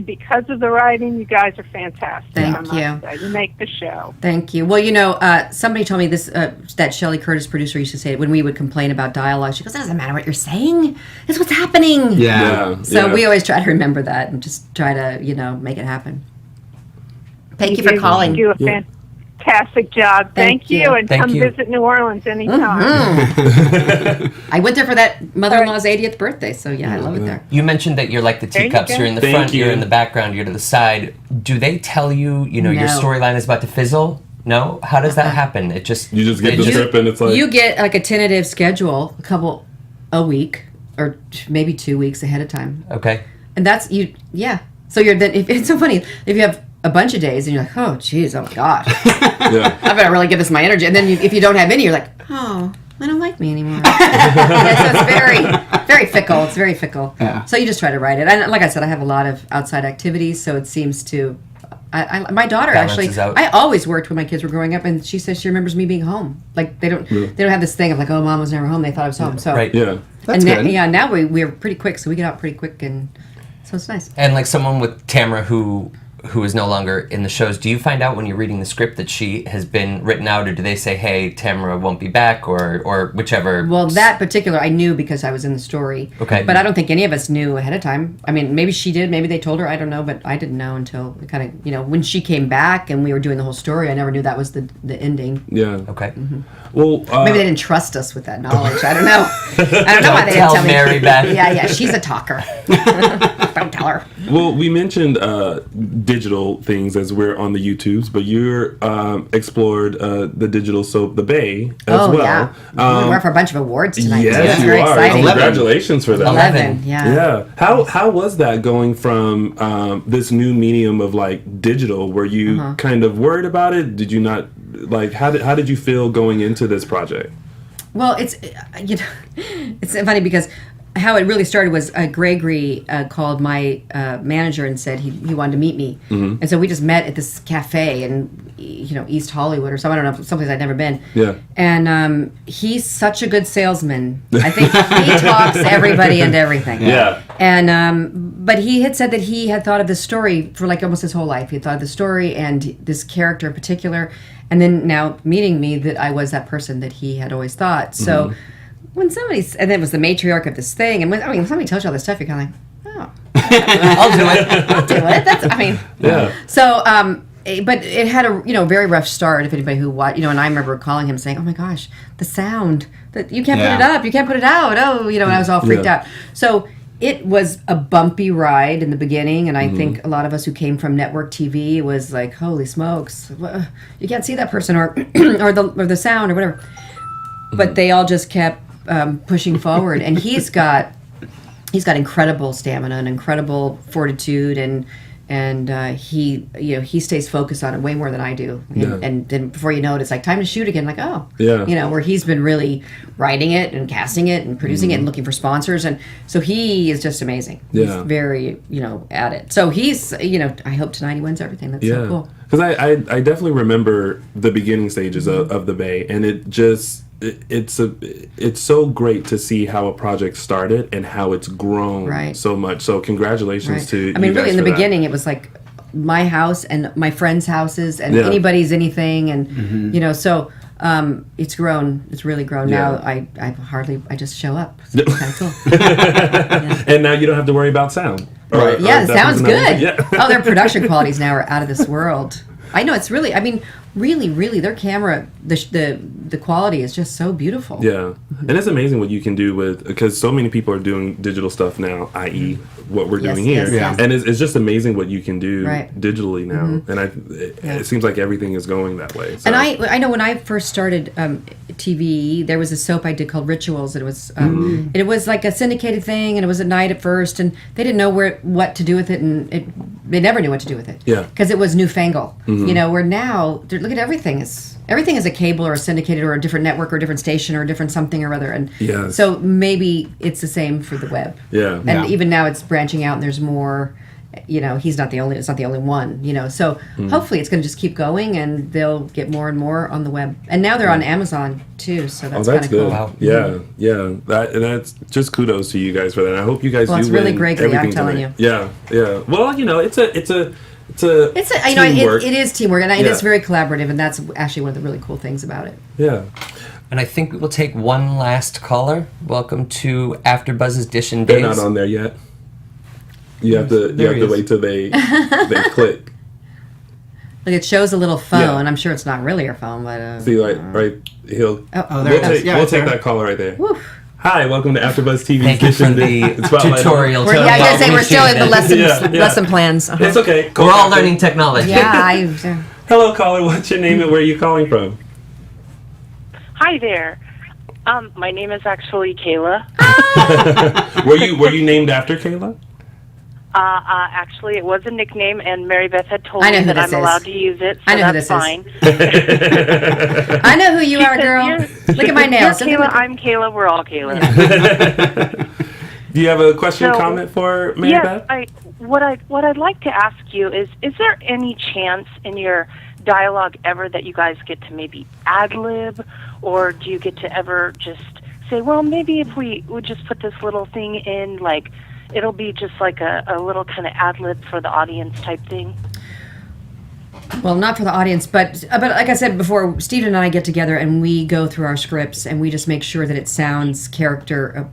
because of the writing, you guys are fantastic. Thank you. You make the show. Thank you. Well, somebody told me this, that Shelley Curtis producer used to say when we would complain about dialogue, she goes, it doesn't matter what you're saying. It's what's happening. Yeah. So we always try to remember that and just try to, make it happen. Thank you for calling. You do a fantastic job. Thank you. And come visit New Orleans anytime. I went there for that mother-in-law's 80th birthday, so I love it there. You mentioned that you're like the teacups. You're in the front, you're in the background, you're to the side. Do they tell you, your storyline is about to fizzle? No? How does that happen? You just get the script and it's like... You get a tentative schedule, a week, or maybe 2 weeks ahead of time. Okay. And that's, So it's so funny, if you have a bunch of days and you're like, oh, geez, oh my gosh. I better really give this my energy. And then if you don't have any, you're like, oh, I don't like me anymore. So it's very, very fickle. It's very fickle. Yeah. So you just try to write it. And like I said, I have a lot of outside activities, so it seems to... my daughter actually, I always worked when my kids were growing up, and she says she remembers me being home. Like they don't have this thing of oh, mom was never home. They thought I was home. So right, that's good. Now we're pretty quick, so we get out pretty quick, and so it's nice. And someone with Tamara who is no longer in the shows, do you find out when you're reading the script that she has been written out, or do they say, hey, Tamara won't be back, or whichever? Well, that particular I knew because I was in the story. Okay. But I don't think any of us knew ahead of time. I mean, maybe she did, maybe they told her, I don't know, but I didn't know until kind of, when she came back and we were doing the whole story, I never knew that was the ending. Yeah. Okay. Mm-hmm. Well, maybe they didn't trust us with that knowledge. I don't know. I don't know why they didn't tell me. Mary Beth. Yeah, she's a talker. Don't tell her. Well, we mentioned digital things as we're on the YouTubes, but you're explored the digital soap The Bay as well. Yeah. We're up for a bunch of awards tonight. Yes, That's you very are. exciting. Congratulations for that. 11, yeah. Yeah. How was that going from this new medium of digital? Were you kind of worried about it? Did you not how did you feel going into this project? Well, it's funny because how it really started was Gregory called my manager and said he wanted to meet me, and so we just met at this cafe in East Hollywood or something. I don't know, someplace I'd never been. Yeah. And he's such a good salesman. I think he talks everybody into everything. Yeah. And but he had said that he had thought of this story for like almost his whole life. He had thought of the story and this character in particular, and then now meeting me, that I was that person that he had always thought. So. When and then it was the matriarch of this thing, and when somebody tells you all this stuff, you're kind of like, oh, I'll do it. I'll do it. Yeah. So, but it had a very rough start. If anybody who watched, and I remember calling him saying, "Oh my gosh, the sound that you can't put it up, you can't put it out." Oh, and I was all freaked out. So it was a bumpy ride in the beginning, and I think a lot of us who came from network TV was like, "Holy smokes, you can't see that person or the sound or whatever." But they all just kept pushing forward, and he's got incredible stamina and incredible fortitude, and he stays focused on it way more than I do. And then before you know it, it's like time to shoot again. Like where he's been really writing it and casting it and producing it and looking for sponsors, and so he is just amazing. He's very at it. So he's I hope tonight he wins everything. That's so cool. Because I definitely remember the beginning stages of the Bay, and it just. It's so great to see how a project started and how it's grown so much. So congratulations to you. I mean, guys really, in the for beginning, it was like my house and my friends' houses and anybody's anything, and so it's grown. It's really grown now. I just show up. So it's kind of cool. And now you don't have to worry about sound. Right? Yeah, it sounds good. Yeah. Oh, their production qualities now are out of this world. I know, it's really. I mean, really, their camera, the quality is just so beautiful. Yeah, and it's amazing what you can do because so many people are doing digital stuff now, i.e., what we're doing here. Yes. And it's just amazing what you can do Right. digitally now. And it seems like everything is going that way. So. And I know when I first started TV, there was a soap I did called Rituals. It was like a syndicated thing, and it was at night at first, and they didn't know what to do with it, and they never knew what to do with it. Yeah, because it was newfangled. Where now look at everything is a cable or a syndicated or a different network or a different station or a different something or other, and so maybe it's the same for the web. Yeah, and even now it's branching out, and there's more. It's not the only one. So hopefully it's going to just keep going, and they'll get more and more on the web. And now they're on Amazon too, so that's kind of cool. Wow. Yeah. That's just kudos to you guys for that. I hope you guys do it's really win great. I'm telling you. Yeah. Well, it's teamwork. It is teamwork, and it is very collaborative, and that's actually one of the really cool things about it. Yeah. And I think we'll take one last caller. Welcome to AfterBuzz's Dishin Days. They're not on there yet. You have to wait till they click. Look, it shows a little phone. I'm sure it's not really your phone, but see, right? We'll take that caller right there. Woo. Hi, welcome to AfterBuzz TV's Thank you for the tutorial. I gotta say we're still in the lesson plans. It's okay. We're all learning technology. Yeah. Hello, caller. What's your name and where are you calling from? Hi there. My name is actually Kayla. Were you named after Kayla? Actually, it was a nickname, and Mary Beth had told me that I'm allowed to use it, so I know that's fine. I know who you are, girl. Look at my nails. You're Kayla, I'm Kayla, we're all Kayla. Do you have a question, comment for Mary Beth? Yes, what I'd like to ask you is there any chance in your dialogue ever that you guys get to maybe ad-lib, or do you get to ever just say, well, maybe if we would just put this little thing in, like, it'll be just like a little kind of ad-lib for the audience type thing? Well, not for the audience, but like I said before, Steve and I get together and we go through our scripts and we just make sure that it sounds character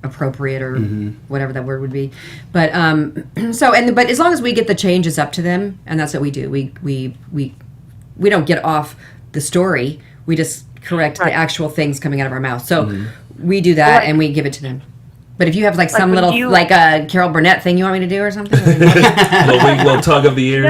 appropriate or whatever that word would be. But but as long as we get the changes up to them, and that's what we do. We don't get off the story. We just correct the actual things coming out of our mouth. So we do that and we give it to them. But if you have like some little like a Carol Burnett thing you want me to do or something, little tug of the ear.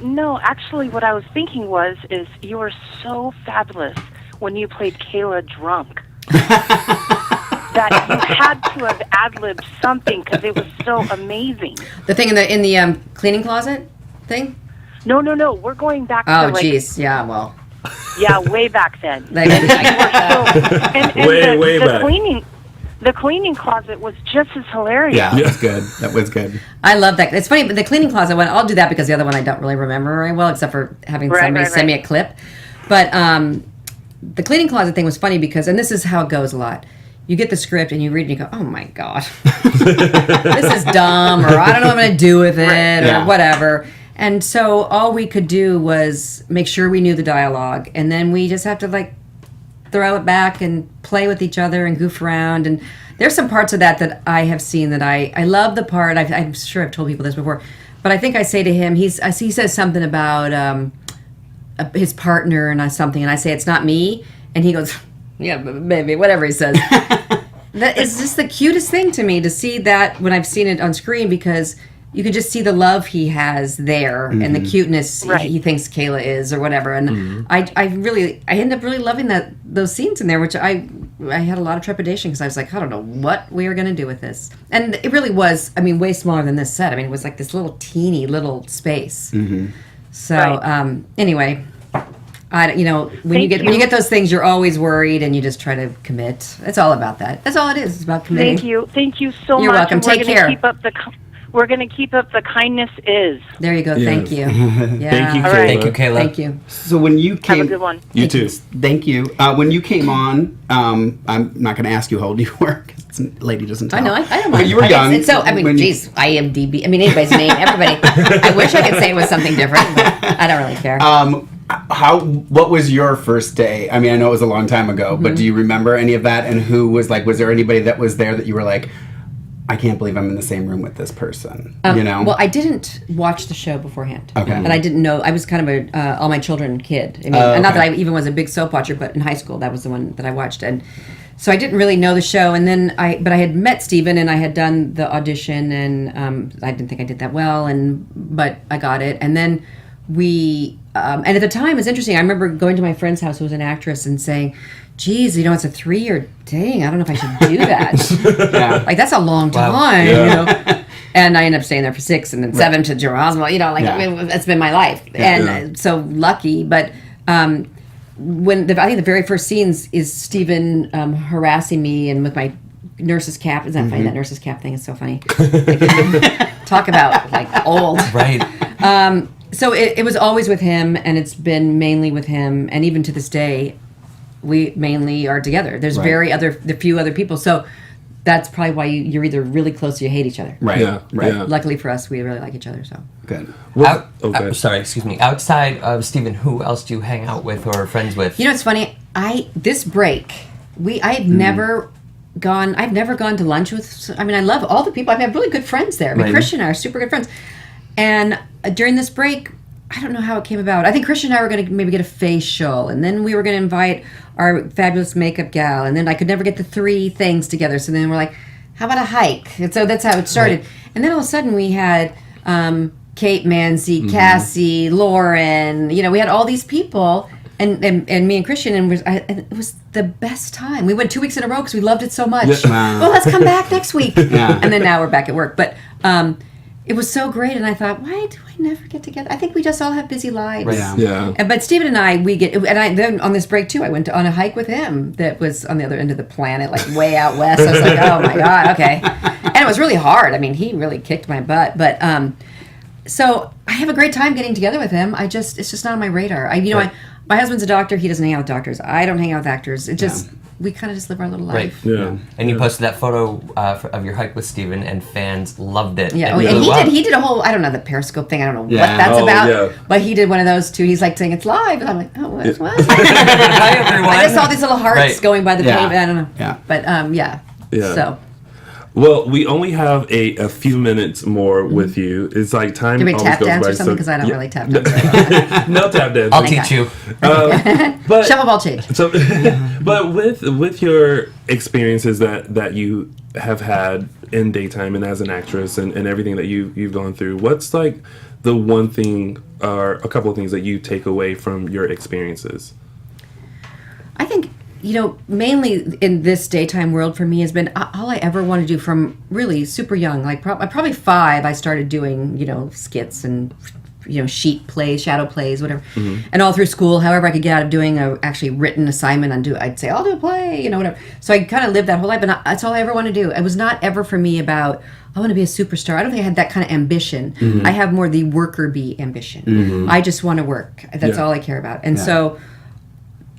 No, actually, what I was thinking is you were so fabulous when you played Kayla drunk that you had to have ad-libbed something because it was so amazing. The thing in the cleaning closet thing? No, we're going back to jeez, yeah, well. Yeah, way back then. Way the back. the cleaning closet was just as hilarious. Yeah, that was good. That was good. I love that. It's funny, but the cleaning closet one, I'll do that because the other one I don't really remember very well, except for having somebody send me a clip. But the cleaning closet thing was funny because, and this is how it goes a lot. You get the script and you read it and you go, oh my God, this is dumb, or I don't know what I'm going to do with it, or whatever. And so all we could do was make sure we knew the dialogue, and then we just have to like throw it back and play with each other and goof around. And there's some parts of that I have seen that I love the part. I'm sure I've told people this before, but I think I say to him, he says something about his partner and something, and I say, it's not me, and he goes, yeah, maybe, whatever he says. That is just the cutest thing to me, to see that when I've seen it on screen, because you can just see the love he has there and the cuteness he thinks Kayla is, or whatever. And I ended up really loving those scenes in there, which I had a lot of trepidation because I was like, I don't know what we are going to do with this. And it really was, I mean, way smaller than this set. I mean, it was like this little teeny little space. So anyway. When you get those things, you're always worried, and you just try to commit. It's all about that. That's all it is. It's about committing. Thank you so much. You're welcome. Take care. We're going to keep up the kindness is. There you go. Yes. Thank you. Yeah. Thank you, Kayla. Thank you, Kayla. Thank you. So when you came, Have a good one. You too. Thank you. When you came on, I'm not going to ask you how old you were, because lady doesn't tell. I know. I don't But mind. you were young. Geez, IMDb. I mean, anybody's name. Everybody. I wish I could say it was something different, but I don't really care. What was your first day? I mean, I know it was a long time ago, but do you remember any of that? And who was was there anybody that was there that you were like, I can't believe I'm in the same room with this person? Well, I didn't watch the show beforehand. Okay. And I didn't know. I was kind of a All My Children kid. I mean, not that I even was a big soap watcher, but in high school, that was the one that I watched. And so I didn't really know the show. And then I had met Steven, and I had done the audition, and I didn't think I did that well, but I got it. And then and at the time, it's interesting. I remember going to my friend's house who was an actress and saying, geez, it's a 3-year dang. I don't know if I should do that. Like, that's a long time, And I ended up staying there for 6 and then 7 to Jerusalem. I mean, that's been my life. And so lucky. But I think the very first scenes is Steven harassing me and with my nurse's cap. Isn't that funny? That nurse's cap thing is so funny. Talk about, like, old. Right. So it was always with him, and it's been mainly with him, and even to this day, we mainly are together. There's the few other people, so that's probably why you're either really close or you hate each other. Right. Yeah. Right. Yeah. Luckily for us, we really like each other. So Good. Well, Sorry, excuse me. Outside of Steven, who else do you hang out with or are friends with? it's funny. This break, I've never gone to lunch with. I mean, I love all the people. I have really good friends there. I mean, Christian and I are super good friends. And during this break, I don't know how it came about. I think Christian and I were going to maybe get a facial, and then we were going to invite our fabulous makeup gal, and then I could never get the 3 things together. So then we're like, how about a hike? And so that's how it started. Right. And then all of a sudden we had Kate, Manzi, Cassie, Lauren. We had all these people, and me and Christian, and it was the best time. We went 2 weeks in a row because we loved it so much. Yeah. Wow. Well, let's come back next week. And then now we're back at work. But it was so great, and I thought, why do we never get together? I think we just all have busy lives. Right. Yeah. But Steven and I, then on this break too, I went on a hike with him that was on the other end of the planet, like way out west. I was like, oh my God, okay. And it was really hard. I mean, he really kicked my butt. But so I have a great time getting together with him. It's just not on my radar. My husband's a doctor. He doesn't hang out with doctors. I don't hang out with actors. It just we kind of just live our little life. Right. Yeah. And you posted that photo of your hike with Steven, and fans loved it. Yeah, and he did a whole, I don't know, the Periscope thing. I don't know what that's about. But he did one of those too. He's like saying it's live, and I'm like, oh, what? Hi, everyone. I just saw these little hearts going by the pavement. I don't know. Yeah. But Yeah. So. Well, we only have a few minutes more with you. It's like time. Do we always tap goes dance by or something? Because I don't really tap dance. No tap dance. I'll teach you. But shovel ball change. So, but with your experiences that you have had in daytime and as an actress and everything that you've gone through, what's like the one thing or a couple of things that you take away from your experiences? I think, mainly in this daytime world for me has been all I ever wanted to do from really super young. Like probably 5, I started doing, skits and sheet plays, shadow plays, whatever. And all through school, however I could get out of doing a actually written assignment I'd say, I'll do a play, whatever. So I kind of lived that whole life, and that's all I ever want to do. It was not ever for me about, I want to be a superstar. I don't think I had that kind of ambition. I have more the worker bee ambition. I just want to work. That's all I care about. And so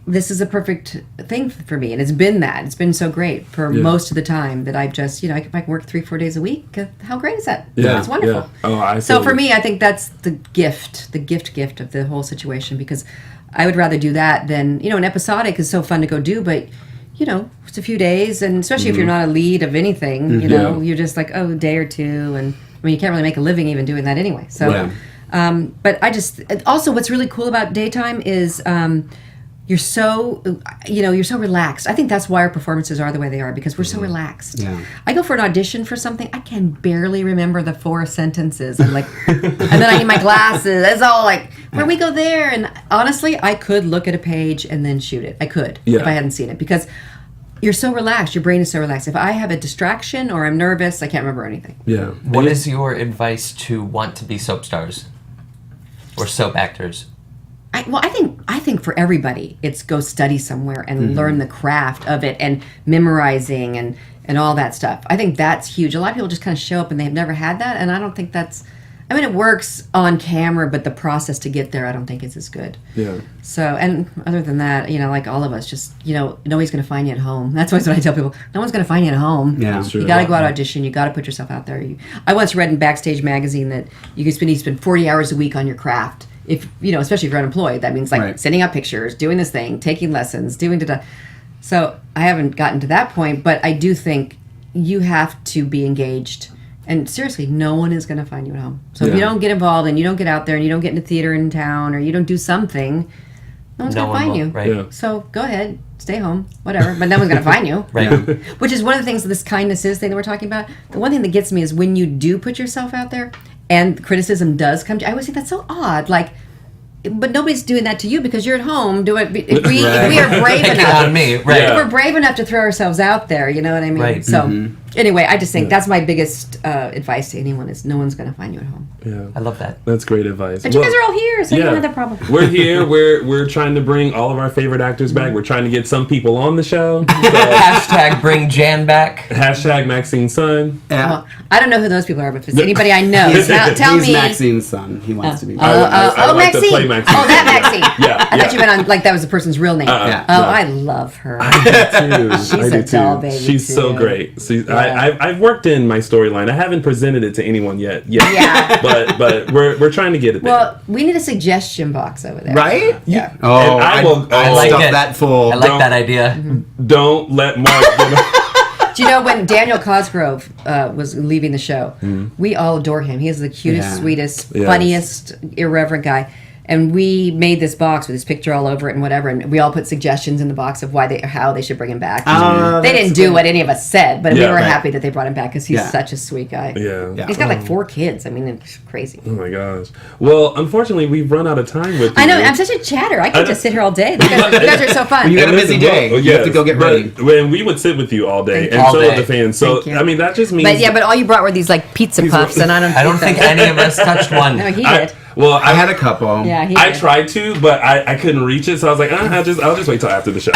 this is a perfect thing for me, and it's been that. It's been so great for most of the time that I've just, if I can work 3-4 days a week, how great is that? Yeah, it's wonderful. Yeah. So for me, I think that's the gift of the whole situation, because I would rather do that than, an episodic is so fun to go do, but it's a few days, and especially if you're not a lead of anything, you're just like, a day or two, and you can't really make a living even doing that anyway. So, but I just also what's really cool about daytime is. You're so relaxed. I think that's why our performances are the way they are, because we're so relaxed. Yeah. I go for an audition for something, I can barely remember the 4 sentences. I'm like, and then I need my glasses. It's all like, where we go there. And honestly, I could look at a page and then shoot it. I could if I hadn't seen it, because you're so relaxed. Your brain is so relaxed. If I have a distraction or I'm nervous, I can't remember anything. Yeah. What is your advice to want to be soap stars or soap actors? I think for everybody, it's go study somewhere and learn the craft of it, and memorizing and all that stuff. I think that's huge. A lot of people just kind of show up and they've never had that, and I don't think that's... it works on camera, but the process to get there, I don't think is as good. Yeah. So, and other than that, like all of us, just, nobody's going to find you at home. That's always what I tell people. No one's going to find you at home. Yeah, that's true. You got to go out audition. You got to put yourself out there. I once read in Backstage magazine that you can spend 40 hours a week on your craft. If especially if you're unemployed, that means sending out pictures, doing this thing, taking lessons, doing da-da. So I haven't gotten to that point, but I do think you have to be engaged. And seriously, no one is going to find you at home. So if you don't get involved and you don't get out there and you don't get into theater in town or you don't do something, no one's going to find you. Right. Yeah. So go ahead, stay home, whatever. But no one's going to find you. Right. Which is one of the things that this kindness is thing that we're talking about. The one thing that gets me is when you do put yourself out there and criticism does come to, I always think that's so odd. But nobody's doing that to you because you're at home. If we are brave enough, if we're brave enough to throw ourselves out there, you know what I mean? Right. So anyway, I just think that's my biggest advice to anyone is no one's going to find you at home. Yeah, I love that. That's great advice. But you guys are all here, so you don't have that problem. We're here. We're trying to bring all of our favorite actors back. We're trying to get some people on the show. So. Hashtag bring Jan back. Hashtag Maxine's son. Yeah. Well, I don't know who those people are, but if it's anybody I know, tell me. He's Maxine's son. He wants to be. Maxine. Maxine. Oh, that Maxine. Yeah. I thought you meant on that was the person's real name. I love her. I do too. She's a doll baby. She's so great. I've worked in my storyline. I haven't presented it to anyone yet. Yeah. But we're trying to get it there. Well, we need a suggestion box over there. Right? Yeah. Oh, I will. I like stuff it. that full. I like that idea. Don't let Mark. Do you know when Daniel Cosgrove was leaving the show, we all adore him. He is the cutest, sweetest, funniest, irreverent guy. And we made this box with his picture all over it and whatever, and we all put suggestions in the box of how they should bring him back. They didn't do what any of us said, but we were happy that they brought him back because he's such a sweet guy. Yeah. He's got 4 kids. I mean, it's crazy. Oh my gosh. Well, unfortunately, we've run out of time with you. I know. I'm such a chatter. I could just sit here all day. You guys are so fun. You got a busy day. You have to go get ready. When we would sit with you all day, and so did the fans. So I mean, that just means. But all you brought were these pizza puffs, and I don't think any of us touched one. No, he did. Well, I had a couple. Yeah, I tried to, but I couldn't reach it, so I was like, I'll just wait till after the show.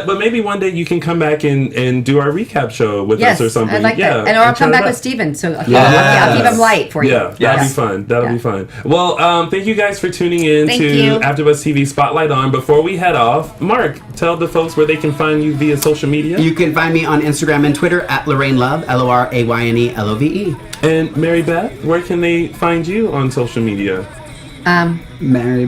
but maybe one day you can come back and do our recap show with us or something. I'd like that. And or I'll come back with Steven, so I'll keep him light for you. Yeah, that'd be fun. That'll be fun. Well, thank you guys for tuning in to AfterBuzz TV Spotlight On. Before we head off, Mark, tell the folks where they can find you via social media. You can find me on Instagram and Twitter at Lorraine Love, LORAYNE LOVE. And Mary Beth, where can they find you on social media? Mary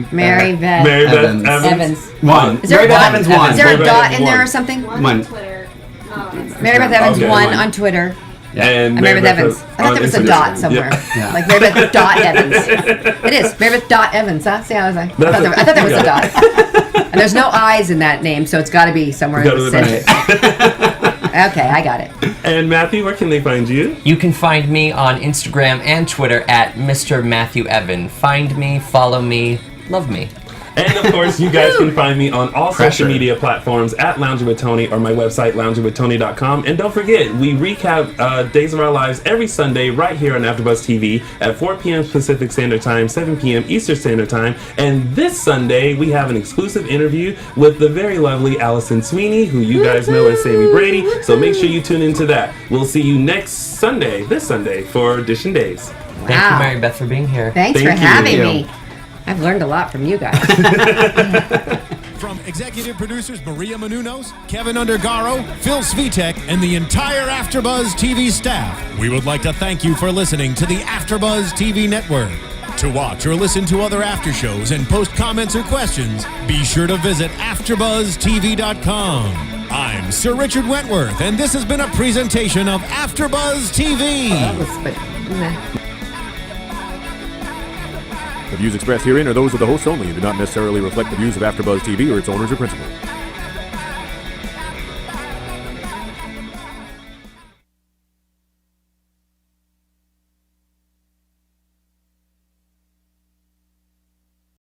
Beth Evans. One. Is there Mary Beth Evans 1. Is there a dot in there or something? One. Mary Beth Evans 1 on Twitter. Yeah. And Mary Beth Evans. I thought there was a dot somewhere. Yeah. Like Mary Beth dot Evans. It is. Mary Beth dot Evans. Huh? See, I thought there was a dot. And there's no I's in that name, so it's got to be somewhere in the sentence. Okay, I got it. And Matthew, where can they find you? You can find me on Instagram and Twitter at Mr. Matthew Evan. Find me, follow me, love me. And of course, you guys can find me on all social media platforms at Lounging with Tony or my website, loungingwithtony.com. And don't forget, we recap Days of Our Lives every Sunday right here on AfterBuzz TV at 4 p.m. Pacific Standard Time, 7 p.m. Eastern Standard Time. And this Sunday, we have an exclusive interview with the very lovely Allison Sweeney, who you guys know as Mary Brady. So make sure you tune into that. We'll see you next Sunday, this Sunday, for Dishin Days. Thank you, Mary Beth, for being here. Thanks for having me. I've learned a lot from you guys. From executive producers Maria Menounos, Kevin Undergaro, Phil Svitek, and the entire AfterBuzz TV staff, we would like to thank you for listening to the AfterBuzz TV network. To watch or listen to other after shows and post comments or questions, be sure to visit AfterBuzzTV.com. I'm Sir Richard Wentworth, and this has been a presentation of AfterBuzz TV. The views expressed herein are those of the hosts only and do not necessarily reflect the views of AfterBuzz TV or its owners or principals.